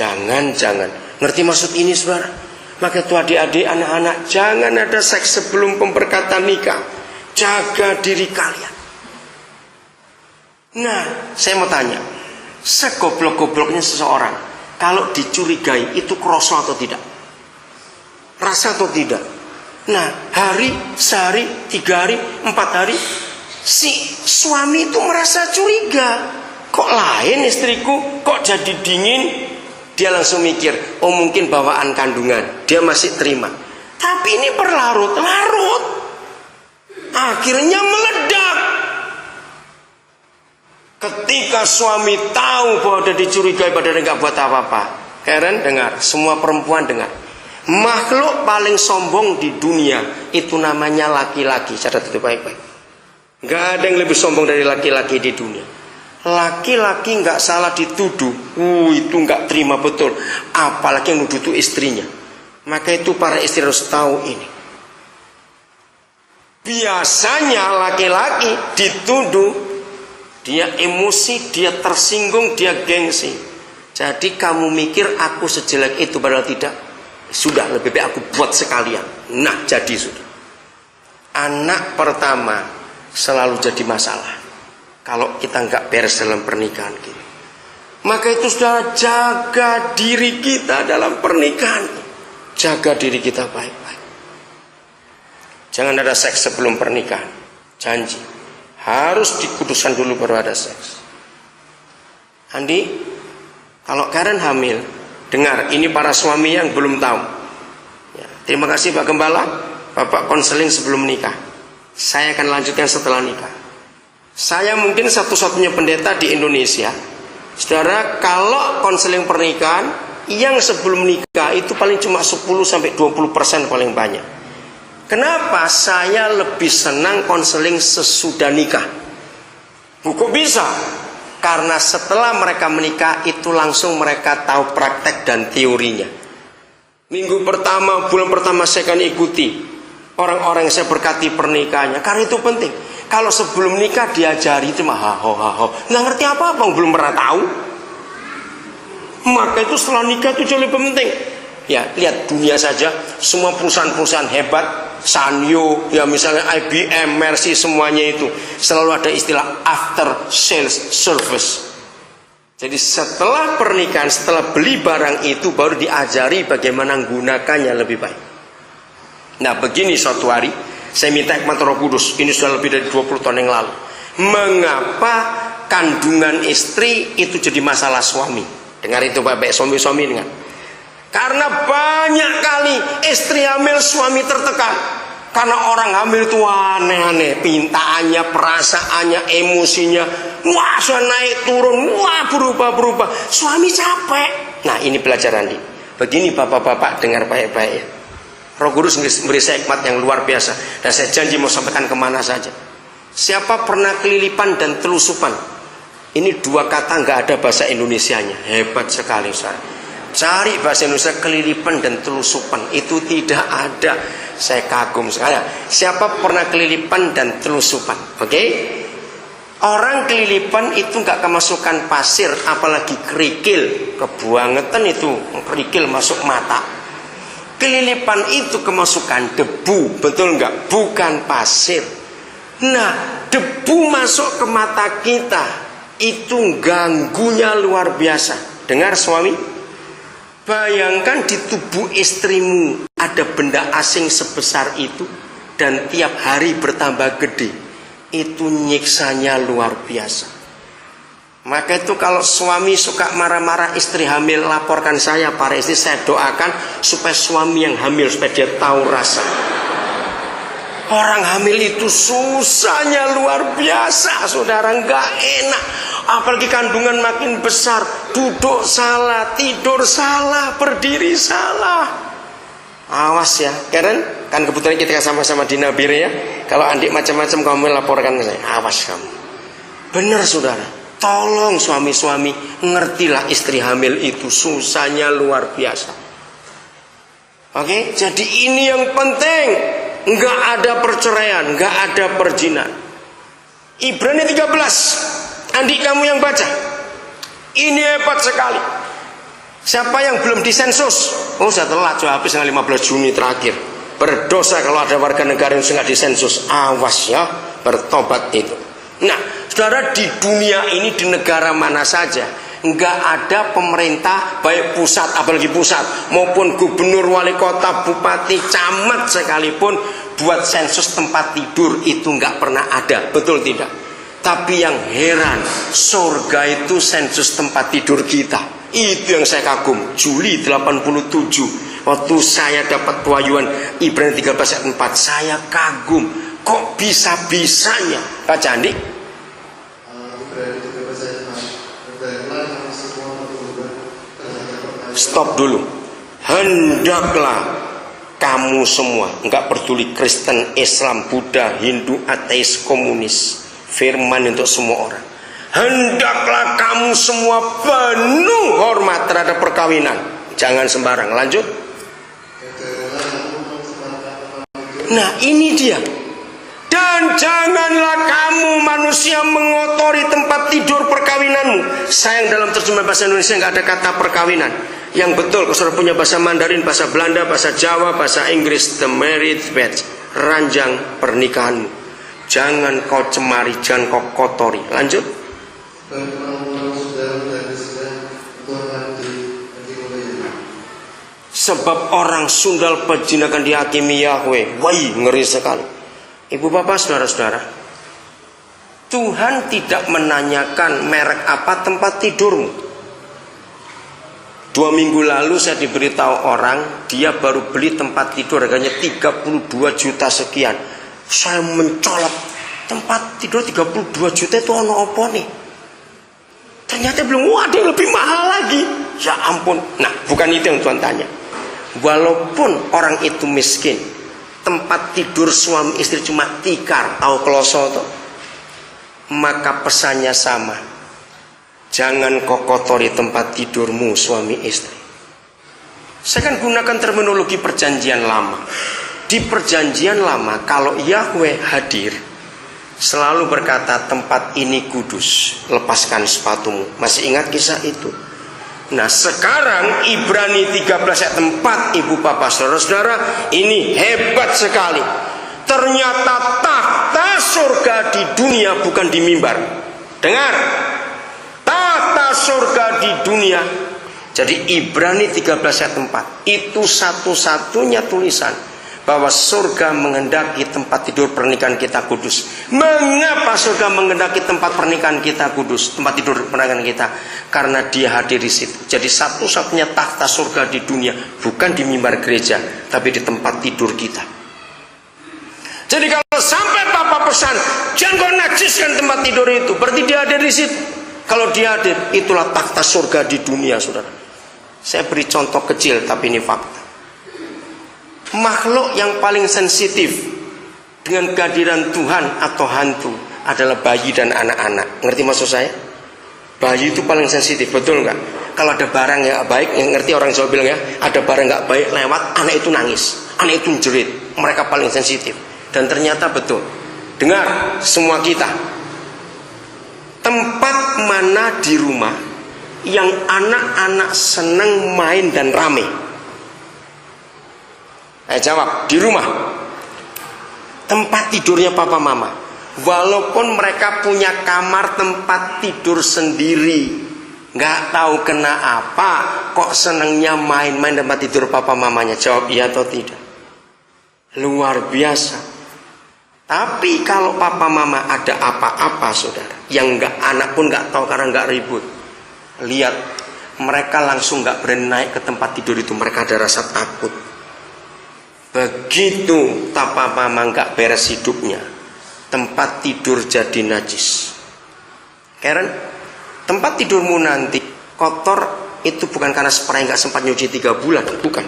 Jangan. Ngerti maksud ini, saudara? Maka itu adik-adik, anak-anak, jangan ada seks sebelum pemberkatan nikah. Jaga diri kalian. Nah, saya mau tanya, segoblok-gobloknya seseorang, kalau dicurigai itu kroso atau tidak? Rasa atau tidak? Nah, hari, sehari, 3 hari, 4 hari, si suami itu merasa curiga. Kok lain istriku, kok jadi dingin? Dia langsung mikir, oh mungkin bawaan kandungan. Dia masih terima. Tapi ini berlarut-larut, akhirnya meledak. Ketika suami tahu bahwa dia dicurigai padahal nggak buat apa-apa. Karen dengar, semua perempuan dengar. Makhluk paling sombong di dunia itu namanya laki-laki. Catat itu baik-baik. Nggak ada yang lebih sombong dari laki-laki di dunia. Laki-laki nggak salah dituduh, itu nggak terima betul. Apalagi yang nuduh itu istrinya. Maka itu para istri harus tahu ini. Biasanya laki-laki dituduh, dia emosi, dia tersinggung, dia gengsi. Jadi kamu mikir aku sejelek itu, padahal tidak. Sudah, lebih baik aku buat sekalian. Nah, jadi sudah. Anak pertama selalu jadi masalah kalau kita nggak beres dalam pernikahan kita. Maka itu sudah, jaga diri kita dalam pernikahan. Jaga diri kita baik-baik. Jangan ada seks sebelum pernikahan. Janji. Harus dikuduskan dulu baru ada seks. Andi, kalau Karen hamil, dengar, ini para suami yang belum tahu. Ya, terima kasih Pak Gembala, Bapak konseling sebelum nikah. Saya akan lanjutkan setelah nikah. Saya mungkin satu-satunya pendeta di Indonesia. Saudara, kalau konseling pernikahan, yang sebelum nikah itu paling cuma 10-20% paling banyak. Kenapa saya lebih senang konseling sesudah nikah? Kok bisa? Karena setelah mereka menikah itu langsung mereka tahu praktek dan teorinya. Minggu pertama, bulan pertama saya akan ikuti orang-orang yang saya berkati pernikahannya. Karena itu penting. Kalau sebelum nikah diajari itu nggak ngerti apa-apa, belum pernah tahu. Maka itu setelah nikah itu jauh lebih penting. Ya, lihat dunia saja, semua perusahaan-perusahaan hebat, Sanyo, ya misalnya IBM, Mercy, semuanya itu selalu ada istilah after sales service. Jadi setelah pernikahan, setelah beli barang itu baru diajari bagaimana menggunakannya lebih baik. Nah, begini suatu hari saya minta hikmat Roh Kudus, ini sudah lebih dari 20 tahun yang lalu. Mengapa kandungan istri itu jadi masalah suami? Dengar itu Bapak, suami-suami dengar. Karena banyak kali istri hamil suami tertekan. Karena orang hamil itu aneh-aneh, pintaannya, perasaannya, emosinya, wah sudah naik turun, wah berubah-berubah. Suami capek. Nah, ini pelajaran nih. Begini bapak-bapak, dengar baik-baik ya. Roh Kudus memberi saya hikmat yang luar biasa, dan saya janji mau sampaikan kemana saja. Siapa pernah kelilipan dan telusupan? Ini dua kata nggak ada bahasa Indonesianya. Hebat sekali saya. Cari bahasa Indonesia kelilipan dan telusupan, itu tidak ada. Saya kagum sekali. Siapa pernah kelilipan dan telusupan? Oke? Orang kelilipan itu nggak kemasukan pasir, apalagi kerikil, kebuangetan itu kerikil masuk mata. Kelilipan itu kemasukan debu, betul nggak? Bukan pasir. Nah, debu masuk ke mata kita itu ganggunya luar biasa. Dengar suami? Bayangkan di tubuh istrimu ada benda asing sebesar itu dan tiap hari bertambah gede. Itu nyiksanya luar biasa. Maka itu kalau suami suka marah-marah istri hamil, laporkan saya para istri, saya doakan supaya suami yang hamil supaya dia tahu rasa. Orang hamil itu susahnya luar biasa, saudara, nggak enak. Apalagi kandungan makin besar, duduk salah, tidur salah, berdiri salah. Awas ya, Karen, kan kebetulan kita sama-sama di Nabire ya. Kalau Andi macam-macam kamu laporkan saya, awas kamu. Benar saudara, tolong suami-suami ngertilah istri hamil itu susahnya luar biasa. Oke, jadi ini yang penting. Nggak ada perceraian, nggak ada perjinan. Ibrani 13, Andi kamu yang baca. Ini hebat sekali. Siapa yang belum disensus? Oh, saya telat, habis tanggal 15 Juni terakhir. Berdosa kalau ada warga negara yang nggak disensus. Awas ya, bertobat itu. Nah, saudara, di dunia ini, di negara mana saja, nggak ada pemerintah, baik pusat, apalagi pusat, maupun gubernur, wali kota, bupati, camat sekalipun, buat sensus tempat tidur itu nggak pernah ada. Betul tidak? Tapi yang heran, surga itu sensus tempat tidur kita. Itu yang saya kagum. Juli 87, waktu saya dapat pewahyuan Ibrani 13 ayat 4, saya kagum. Kok bisa-bisanya, Pak Candi? Stop dulu. Hendaklah kamu semua, enggak peduli Kristen, Islam, Buddha, Hindu, ateis, komunis, firman untuk semua orang. Hendaklah kamu semua penuh hormat terhadap perkawinan. Jangan sembarang. Lanjut. Nah, ini dia. Dan janganlah kamu manusia mengotori tempat tidur perkawinanmu. Sayang, dalam terjemahan bahasa Indonesia nggak ada kata perkawinan. Yang betul, kalau saudara punya bahasa Mandarin, bahasa Belanda, bahasa Jawa, bahasa Inggris, the marriage bed, ranjang pernikahanmu. Jangan kau cemari, jangan kau kotori. Lanjut. Sebab orang sundal perjinakan dihakimi Yahweh. Wah, ngeri sekali. Ibu bapak saudara-saudara, Tuhan tidak menanyakan merek apa tempat tidurmu. 2 minggu lalu saya diberitahu orang, dia baru beli tempat tidur harganya 32 juta sekian. Saya mencolok, tempat tidur 32 juta itu ono apa nih? Ternyata belum ada yang lebih mahal lagi. Ya ampun. Nah, bukan itu yang Tuhan tanya. Walaupun orang itu miskin, tempat tidur suami istri cuma tikar atau kloso tuh, maka pesannya sama. Jangan kau kotori tempat tidurmu suami istri. Saya kan gunakan terminologi perjanjian lama. Di perjanjian lama, kalau Yahweh hadir, selalu berkata tempat ini kudus, lepaskan sepatumu. Masih ingat kisah itu? Nah, sekarang Ibrani 13 ayat 4, ibu bapak saudara-saudara, ini hebat sekali. Ternyata tahta surga di dunia bukan di mimbar. Dengar, tahta surga di dunia. Jadi Ibrani 13 ayat 4 itu satu-satunya tulisan bahwa surga menghendaki tempat tidur pernikahan kita kudus. Mengapa surga menghendaki tempat pernikahan kita kudus, tempat tidur pernikahan kita? Karena dia hadir di situ. Jadi satu-satunya tahta surga di dunia bukan di mimbar gereja, tapi di tempat tidur kita. Jadi kalau sampai Papa pesan, jangan kau najiskan tempat tidur itu, berarti dia hadir di situ. Kalau dia hadir, itulah tahta surga di dunia, saudara. Saya beri contoh kecil, tapi ini fakta. Makhluk yang paling sensitif dengan kehadiran Tuhan atau hantu adalah bayi dan anak-anak. Ngerti maksud saya? Bayi itu paling sensitif, betul nggak? Kalau ada barang yang gak baik, yang ngerti orang Jawa bilang ya, ada barang nggak baik lewat, anak itu nangis, anak itu menjerit. Mereka paling sensitif. Dan ternyata betul. Dengar semua kita, tempat mana di rumah yang anak-anak senang main dan rame? Jawab, di rumah. Tempat tidurnya papa mama. Walaupun mereka punya kamar tempat tidur sendiri, nggak tahu kena apa, kok senangnya main-main tempat tidur papa mamanya. Jawab iya atau tidak. Luar biasa. Tapi kalau papa mama ada apa-apa, saudara, yang nggak, anak pun nggak tahu karena nggak ribut. Lihat, mereka langsung nggak berani naik ke tempat tidur itu. Mereka ada rasa takut. Begitu papa mama nggak beres hidupnya, tempat tidur jadi najis. Karen, tempat tidurmu nanti kotor itu bukan karena spray nggak sempat nyuci 3 bulan, bukan.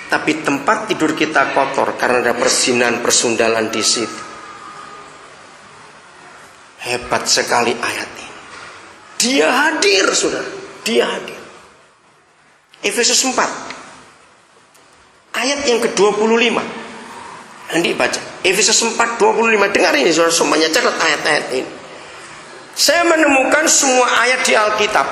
Tapi tempat tidur kita kotor karena ada persinahan persundalan di situ. Hebat sekali ayat ini. Dia hadir, saudara. Dia hadir. Efesus 4 ayat yang ke-25. Nanti baca Efesus 4:25. Dengar ini, saudara, semuanya catat ayat-ayat ini. Saya menemukan semua ayat di Alkitab